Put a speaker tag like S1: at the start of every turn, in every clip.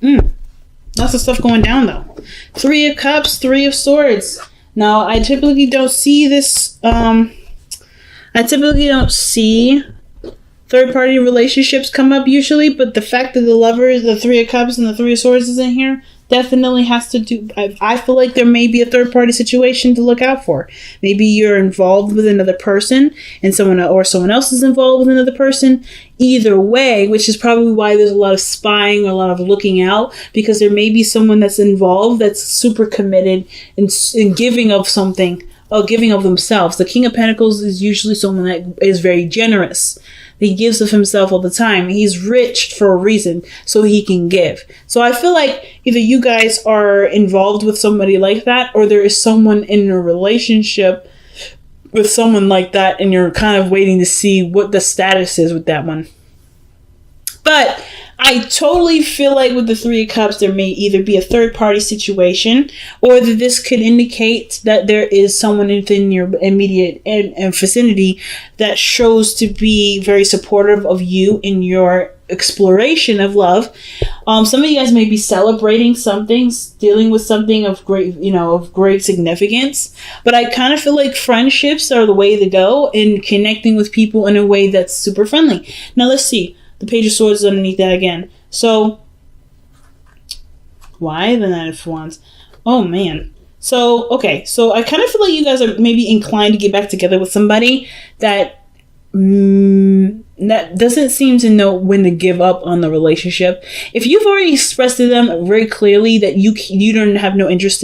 S1: Lots of stuff going down, though. 3 of Cups, 3 of Swords. Now, I typically don't see this. I typically don't see third-party relationships come up usually, but the fact that the Lovers, the 3 of Cups, and the 3 of Swords is in here definitely has to do. I feel like there may be a third-party situation to look out for. Maybe you're involved with another person, and someone else is involved with another person. Either way, which is probably why there's a lot of spying, a lot of looking out, because there may be someone that's involved that's super committed in giving of something, or giving of themselves. The King of Pentacles is usually someone that is very generous. He gives of himself all the time. He's rich for a reason, so he can give. So I feel like either you guys are involved with somebody like that, or there is someone in a relationship with someone like that, and you're kind of waiting to see what the status is with that one. But I totally feel like with the 3 of Cups, there may either be a third-party situation, or that this could indicate that there is someone within your immediate vicinity that shows to be very supportive of you in your exploration of love. Some of you guys may be celebrating something, dealing with something of great significance. But I kind of feel like friendships are the way to go in connecting with people in a way that's super friendly. Now let's see. The Page of Swords is underneath that again. So, why the Knight of Wands? Oh, man. So, okay. So, I kind of feel like you guys are maybe inclined to get back together with somebody that doesn't seem to know when to give up on the relationship. If you've already expressed to them very clearly that you don't have no interest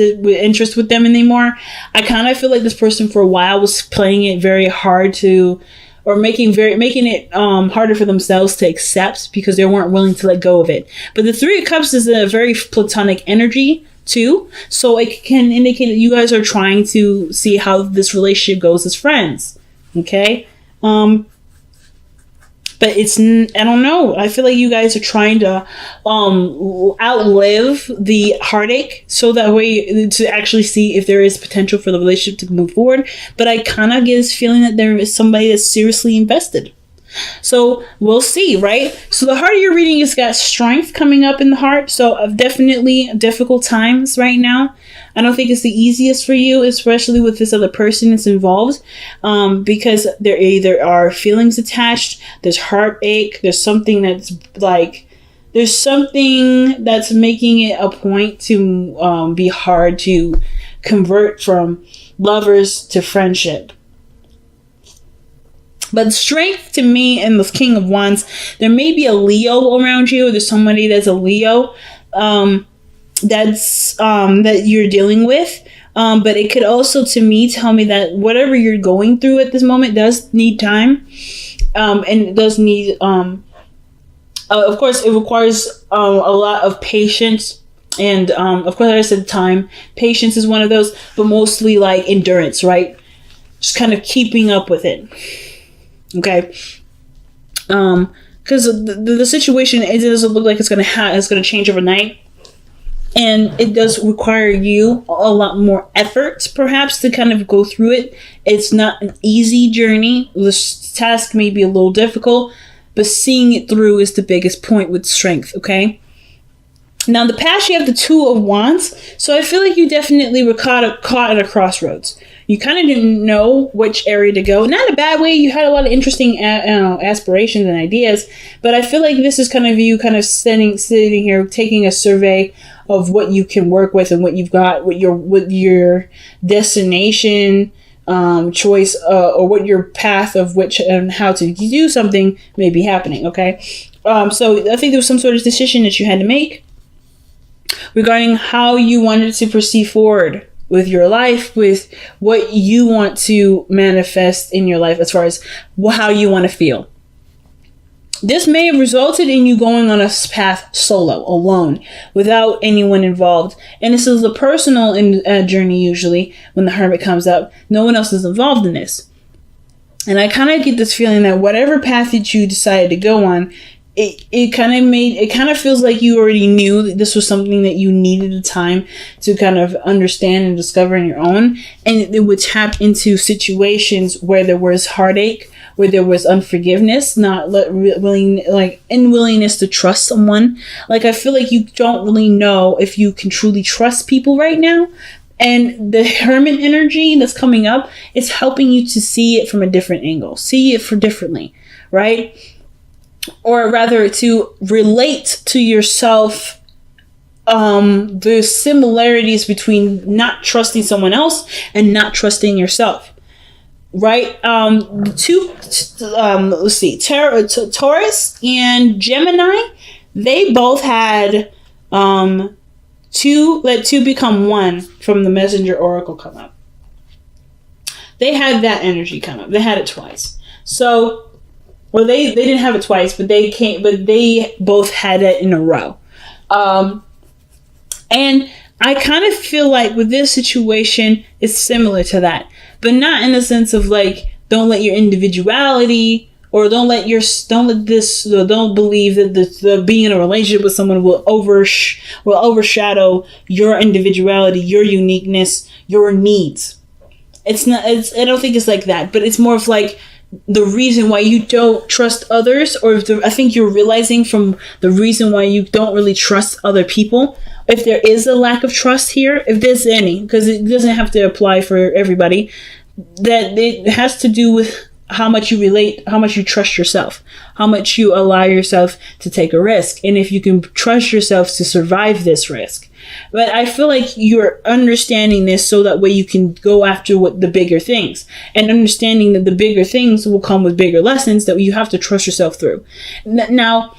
S1: with them anymore, I kind of feel like this person for a while was playing it very hard to, or making it harder for themselves to accept, because they weren't willing to let go of it. But the 3 of Cups is a very platonic energy too, so it can indicate that you guys are trying to see how this relationship goes as friends. Okay, but it's, I don't know. I feel like you guys are trying to outlive the heartache, so that way to actually see if there is potential for the relationship to move forward. But I kind of get this feeling that there is somebody that's seriously invested. So we'll see, right? So the heart of your reading has got strength coming up in the heart. So definitely difficult times right now. I don't think it's the easiest for you, especially with this other person that's involved, because there either are feelings attached, there's heartache, there's something that's making it a point to be hard to convert from lovers to friendship. But strength to me in the King of Wands, there may be a Leo around you, or there's somebody that's a Leo that you're dealing with. But it could also, to me, tell me that whatever you're going through at this moment does need time. And it does need, of course, it requires a lot of patience. And of course, like I said, time. Patience is one of those, but mostly like endurance, right? Just kind of keeping up with it. Okay, because the situation, it doesn't look like it's gonna change overnight, and it does require you a lot more effort, perhaps, to kind of go through it. It's not an easy journey. This task may be a little difficult, but seeing it through is the biggest point with strength. Okay. Now, in the past, you have the 2 of Wands, so I feel like you definitely were caught at a crossroads. You kind of didn't know which area to go. Not in a bad way. You had a lot of interesting aspirations and ideas, but I feel like this is kind of you kind of sitting here, taking a survey of what you can work with and what you've got, what your destination choice, or what your path of which and how to do something may be happening. Okay, so I think there was some sort of decision that you had to make regarding how you wanted to proceed forward with your life, with what you want to manifest in your life as far as how you want to feel. This may have resulted in you going on a path solo, alone, without anyone involved. And this is a personal journey usually when the Hermit comes up. No one else is involved in this. And I kind of get this feeling that whatever path that you decided to go on, it kind of feels like you already knew that this was something that you needed a time to kind of understand and discover on your own. And it would tap into situations where there was heartache, where there was unforgiveness, not willing, like unwillingness to trust someone. Like, I feel like you don't really know if you can truly trust people right now. And the hermit energy that's coming up is helping you to see it from a different angle, see it for differently, right? Or rather, to relate to yourself the similarities between not trusting someone else and not trusting yourself, right? Let's see, Taurus and Gemini, they both had let two become one from the Messenger Oracle come up. They had that energy come up. They had it twice. So, well, they didn't have it twice, but they both had it in a row. And I kind of feel like with this situation, it's similar to that, but not in the sense of like, don't let your individuality, or don't believe that the being in a relationship with someone will overshadow your individuality, your uniqueness, your needs. I don't think it's like that, but it's more of like the reason why you don't trust others, or I think you're realizing from the reason why you don't really trust other people. If there is a lack of trust here, if there's any, because it doesn't have to apply for everybody, that it has to do with how much you relate, how much you trust yourself, how much you allow yourself to take a risk, and if you can trust yourself to survive this risk. But I feel like you're understanding this so that way you can go after the bigger things, and understanding that the bigger things will come with bigger lessons that you have to trust yourself through. Now,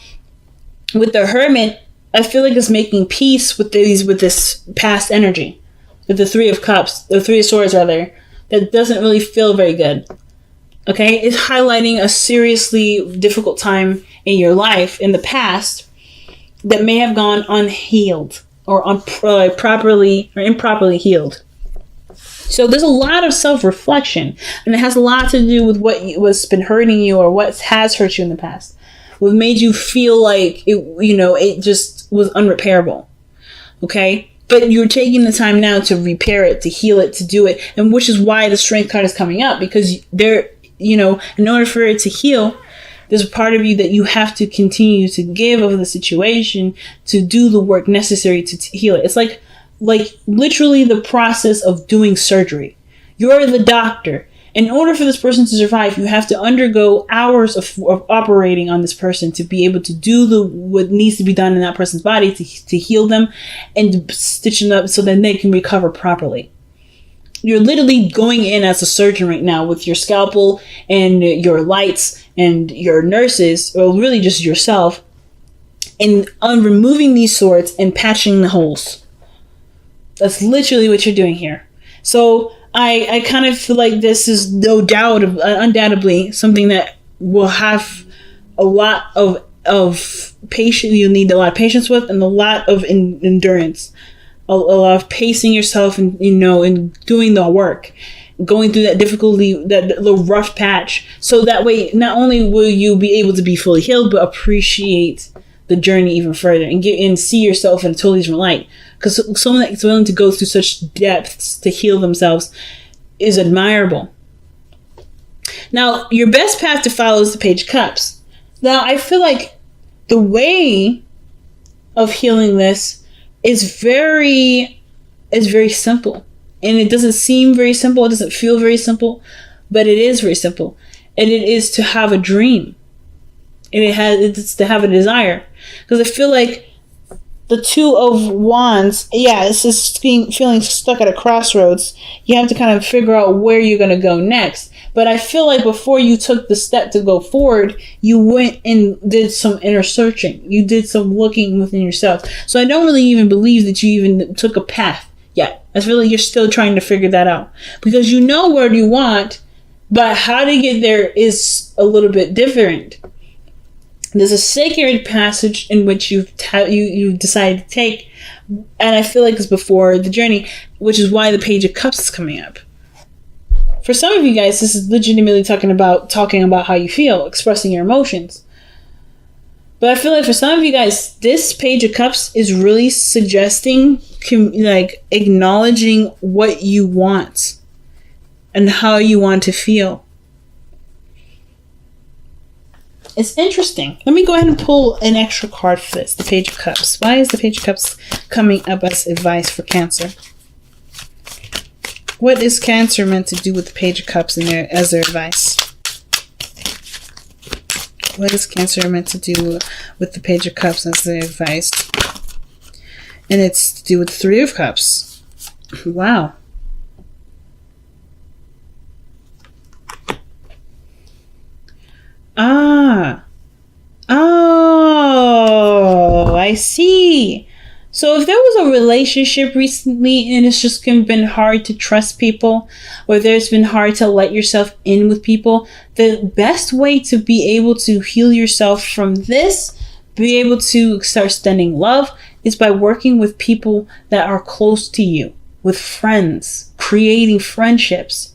S1: with the Hermit, I feel like it's making peace with this past energy, with the Three of Cups, the Three of Swords rather, that doesn't really feel very good. Okay, it's highlighting a seriously difficult time in your life in the past that may have gone unhealed or improperly healed. So there's a lot of self-reflection, and it has a lot to do with what's been hurting you or what has hurt you in the past. What made you feel like it just was unrepairable. Okay? But you're taking the time now to repair it, to heal it, to do it, and which is why the Strength card is coming up, because in order for it to heal, there's a part of you that you have to continue to give of the situation to do the work necessary to heal it. It's like literally the process of doing surgery. You're the doctor. In order for this person to survive, you have to undergo hours of operating on this person to be able to do what needs to be done in that person's body to heal them and to stitch them up so that they can recover properly. You're literally going in as a surgeon right now with your scalpel and your lights and your nurses, or really just yourself, and removing these swords and patching the holes. That's literally what you're doing here. So I kind of feel like this is no doubt, undoubtedly, something that will have a lot of patience. You'll need a lot of patience with, and a lot of endurance. A lot of pacing yourself and doing the work, going through that difficulty, that little rough patch, so that way not only will you be able to be fully healed, but appreciate the journey even further and see yourself in a totally different light. Because someone that's willing to go through such depths to heal themselves is admirable. Now, your best path to follow is the Page of Cups. Now, I feel like the way of healing this is very simple, and it doesn't seem very simple. It doesn't feel very simple, but it is very simple, and it is to have a dream, and it's to have a desire. Because I feel like the Two of Wands, it's just feeling stuck at a crossroads. You have to kind of figure out where you're going to go next. But I feel like before you took the step to go forward, you went and did some inner searching. You did some looking within yourself. So I don't really even believe that you even took a path yet. I feel like you're still trying to figure that out. Because you know where you want, but how to get there is a little bit different. There's a sacred passage in which you decided to take, and I feel like it's before the journey, which is why the Page of Cups is coming up. For some of you guys, this is legitimately talking about how you feel, expressing your emotions. But I feel like for some of you guys, this Page of Cups is really suggesting, acknowledging what you want and how you want to feel. It's interesting. Let me go ahead and pull an extra card for this. The Page of Cups. Why is the Page of Cups coming up as advice for Cancer? What is Cancer meant to do with the Page of Cups in there as their advice? What is Cancer meant to do with the Page of Cups as their advice? And it's to do with the Three of Cups. Wow. Oh, I see. So if there was a relationship recently and it's just been hard to trust people, or there's been hard to let yourself in with people, the best way to be able to heal yourself from this, be able to start extending love, is by working with people that are close to you, with friends, creating friendships.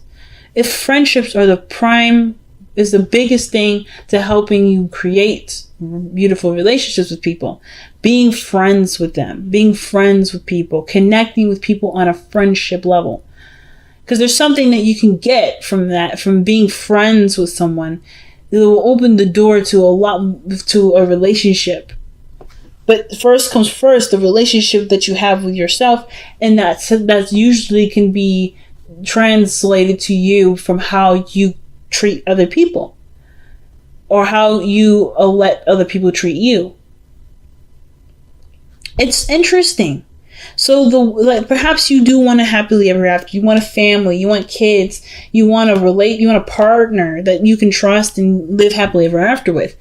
S1: If friendships are is the biggest thing to helping you create beautiful relationships with people. Being friends with them, being friends with people, connecting with people on a friendship level. Because there's something that you can get from that, from being friends with someone. It will open the door to a relationship. But first comes first, the relationship that you have with yourself, and that's usually can be translated to you from how you treat other people, or how you let other people treat you. It's interesting. So perhaps you do want a happily ever after. You want a family, you want kids, you want a partner that you can trust and live happily ever after with.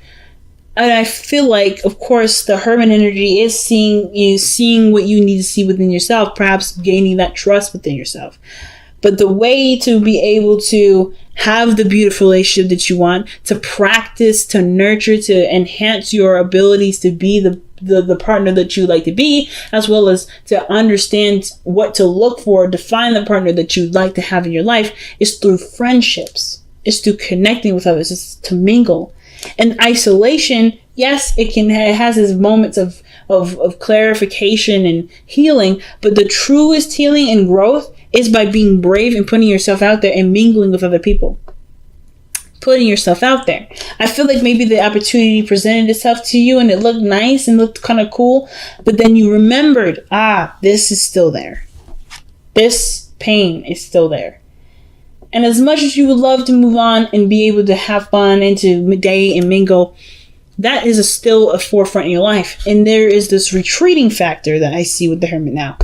S1: And I feel like, of course, the Hermit energy is seeing what you need to see within yourself, perhaps gaining that trust within yourself. But the way to be able to have the beautiful relationship that you want, to practice, to nurture, to enhance your abilities to be the partner that you like to be, as well as to understand what to look for, define the partner that you'd like to have in your life, is through friendships. It's through connecting with others. It's to mingle. And isolation, yes, it has its moments of clarification and healing, but the truest healing and growth is by being brave and putting yourself out there and mingling with other people. Putting yourself out there. I feel like maybe the opportunity presented itself to you and it looked nice and looked kind of cool, but then you remembered, this is still there. This pain is still there. And as much as you would love to move on and be able to have fun and to date and mingle, that is still a forefront in your life. And there is this retreating factor that I see with the Hermit now.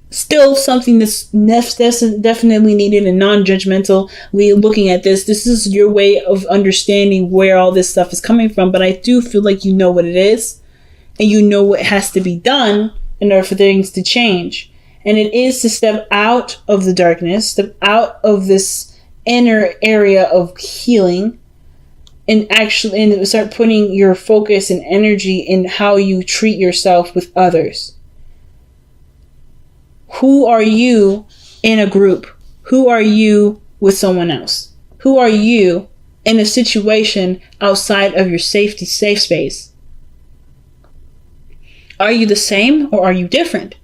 S1: Still something that's definitely needed and non-judgmental. Looking at this is your way of understanding where all this stuff is coming from. But I do feel like you know what it is, and you know what has to be done in order for things to change. And it is to step out of the darkness, step out of this inner area of healing, and start putting your focus and energy in how you treat yourself with others. Who are you in a group? Who are you with someone else? Who are you in a situation outside of your safe space? Are you the same or are you different?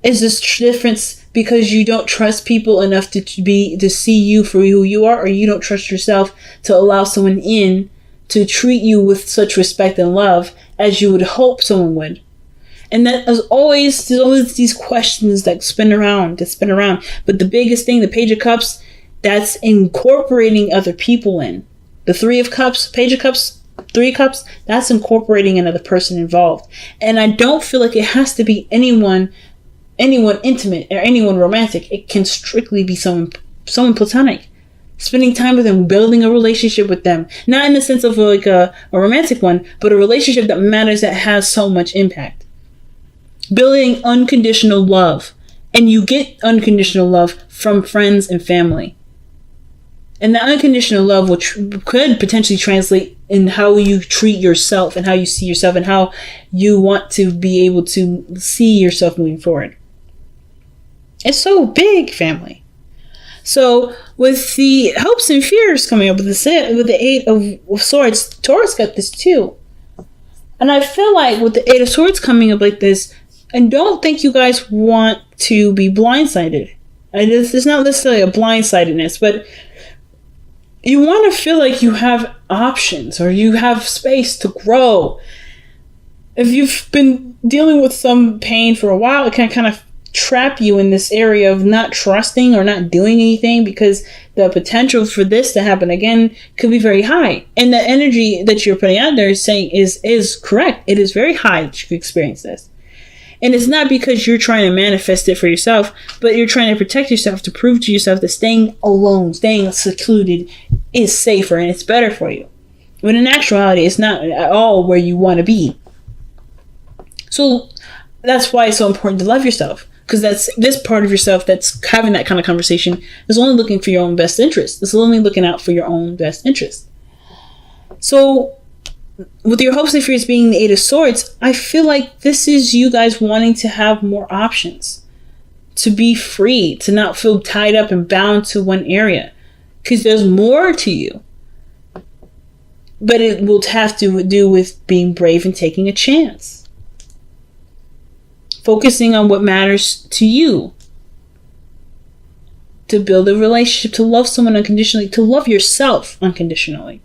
S1: Is this difference because you don't trust people enough to see you for who you are, or you don't trust yourself to allow someone in to treat you with such respect and love as you would hope someone would? And that is there's always these questions that spin around. But the biggest thing, the Page of Cups, that's incorporating other people in. The Three of Cups, Page of Cups, Three of Cups, that's incorporating another person involved. And I don't feel like it has to be anyone intimate or anyone romantic. It can strictly be someone platonic. Spending time with them, building a relationship with them. Not in the sense of like a romantic one, but a relationship that matters, that has so much impact. Building unconditional love. And you get unconditional love from friends and family. And that unconditional love could potentially translate in how you treat yourself and how you see yourself and how you want to be able to see yourself moving forward. It's so big, family. So with the hopes and fears coming up with the Eight of Swords, Taurus got this too. And I feel like with the Eight of Swords coming up like this, I don't think you guys want to be blindsided. It's not necessarily a blindsidedness, but you want to feel like you have options or you have space to grow. If you've been dealing with some pain for a while, it can kind of trap you in this area of not trusting or not doing anything, because the potential for this to happen again could be very high. And the energy that you're putting out there is saying is correct. It is very high that you could experience this. And it's not because you're trying to manifest it for yourself, but you're trying to protect yourself, to prove to yourself that staying alone, staying secluded is safer and it's better for you. When in actuality, it's not at all where you want to be. So that's why it's so important to love yourself. Because that's this part of yourself that's having that kind of conversation is only looking for your own best interest. It's only looking out for your own best interest. So with your hopes and fears being the Eight of Swords, I feel like this is you guys wanting to have more options, to be free, to not feel tied up and bound to one area, because there's more to you. But it will have to do with being brave and taking a chance, focusing on what matters to you, to build a relationship, to love someone unconditionally, to love yourself unconditionally.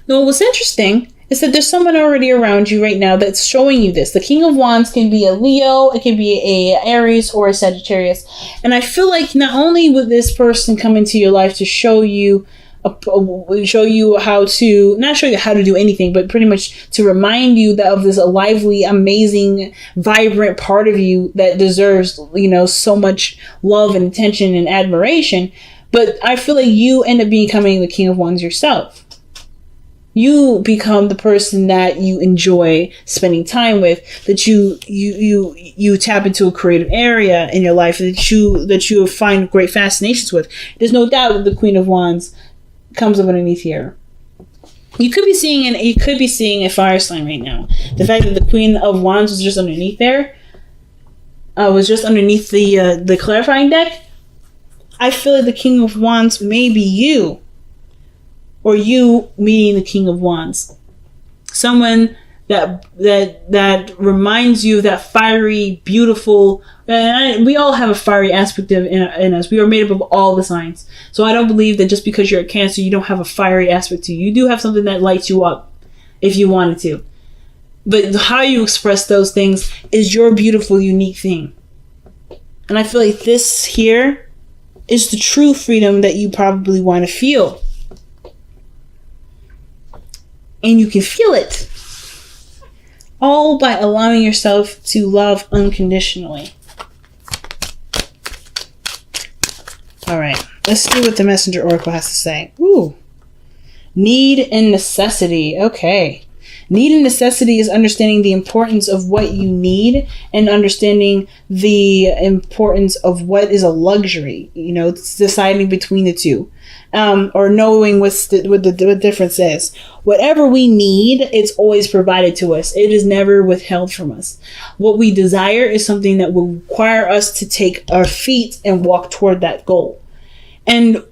S1: Now, what's interesting is that there's someone already around you right now that's showing you this. The King of Wands can be a Leo, it can be a Aries, or a Sagittarius. And I feel like not only would this person come into your life to show you how to, not show you how to do anything, but pretty much to remind you that of this lively, amazing, vibrant part of you that deserves, so much love and attention and admiration. But I feel like you end up becoming the King of Wands yourself. You become the person that you enjoy spending time with, that you tap into a creative area in your life that you find great fascinations with. There's no doubt that the Queen of Wands comes up underneath here. You could be seeing a fire sign right now. The fact that the Queen of Wands was just underneath there, was just underneath the clarifying deck. I feel like the King of Wands may be you. Or you meeting the King of Wands. Someone that reminds you of that fiery, beautiful, and we all have a fiery aspect in us. We are made up of all the signs. So I don't believe that just because you're a Cancer, you don't have a fiery aspect to you. You do have something that lights you up if you wanted to. But how you express those things is your beautiful, unique thing. And I feel like this here is the true freedom that you probably want to feel. And you can feel it all by allowing yourself to love unconditionally. All right, let's see what the Messenger Oracle has to say. Ooh, need and necessity. Okay. Need and necessity is understanding the importance of what you need and understanding the importance of what is a luxury. It's deciding between the two. Or knowing what the difference is. Whatever we need, it's always provided to us. It is never withheld from us. What we desire is something that will require us to take our feet and walk toward that goal. And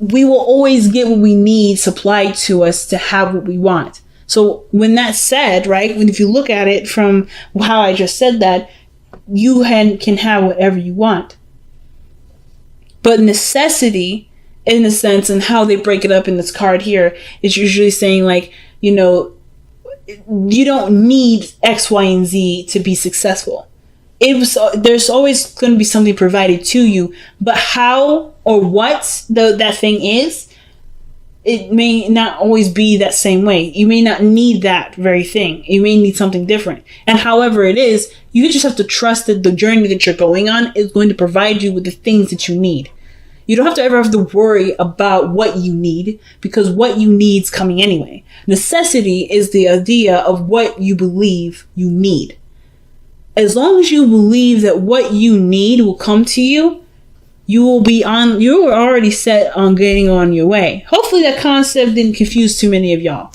S1: we will always get what we need supplied to us to have what we want. So when that's said, right, if you look at it from how I just said that, you can have whatever you want. But necessity, in a sense, and how they break it up in this card here, is usually saying like, you don't need X, Y, and Z to be successful. There's always going to be something provided to you, but how or what that thing is, it may not always be that same way. You may not need that very thing. You may need something different. And however it is, you just have to trust that the journey that you're going on is going to provide you with the things that you need. You don't have to ever have to worry about what you need, because what you need is coming anyway. Necessity is the idea of what you believe you need. As long as you believe that what you need will come to you, you were already set on getting on your way. Hopefully that concept didn't confuse too many of y'all.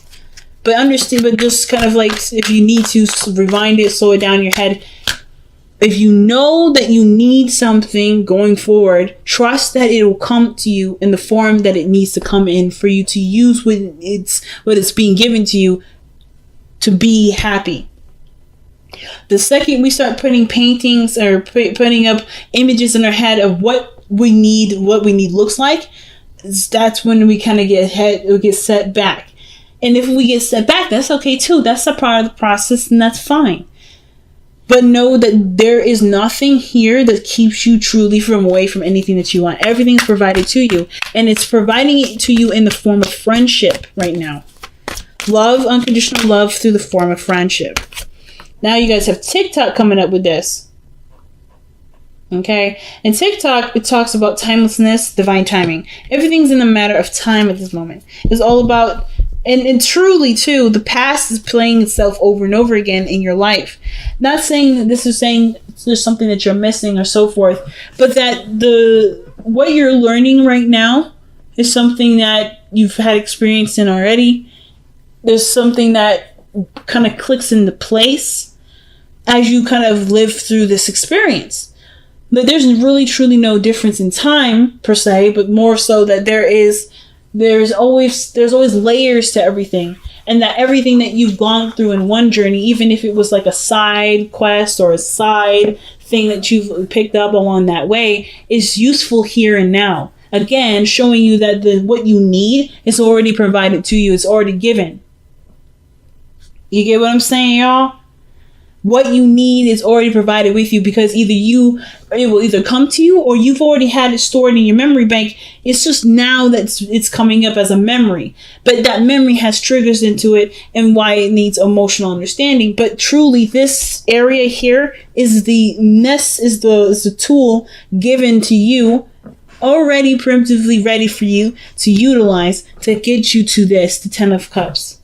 S1: But understand, but just kind of like, if you need to rewind it, slow it down in your head. If you know that you need something going forward, trust that it will come to you in the form that it needs to come in for you to use what it's being given to you to be happy. The second we start putting paintings or putting up images in our head of what we need, what we need looks like, that's when we kind of get set back. And if we get set back, that's okay too. That's a part of the process, and that's fine. But know that there is nothing here that keeps you truly away from anything that you want. Everything is provided to you, and it's providing it to you in the form of friendship right now. Love, unconditional love through the form of friendship. Now you guys have TikTok coming up with this. Okay? And TikTok, it talks about timelessness, divine timing. Everything's in a matter of time at this moment. It's all about, and truly too, the past is playing itself over and over again in your life. Not saying that this is saying there's something that you're missing or so forth, but that what you're learning right now is something that you've had experience in already. There's something that kind of clicks into place as you kind of live through this experience. But there's really truly no difference in time per se, but more so that there's always layers to everything, and that everything that you've gone through in one journey, even if it was like a side quest or a side thing that you've picked up along that way, is useful here and now. Again, showing you that what you need is already provided to you. It's already given. You get what I'm saying, y'all? What you need is already provided with you, because it will either come to you, or you've already had it stored in your memory bank. It's just now that it's coming up as a memory, but that memory has triggers into it and why it needs emotional understanding. But truly, this area here is the tool given to you, already preemptively ready for you to utilize to get you to the 10 of Cups.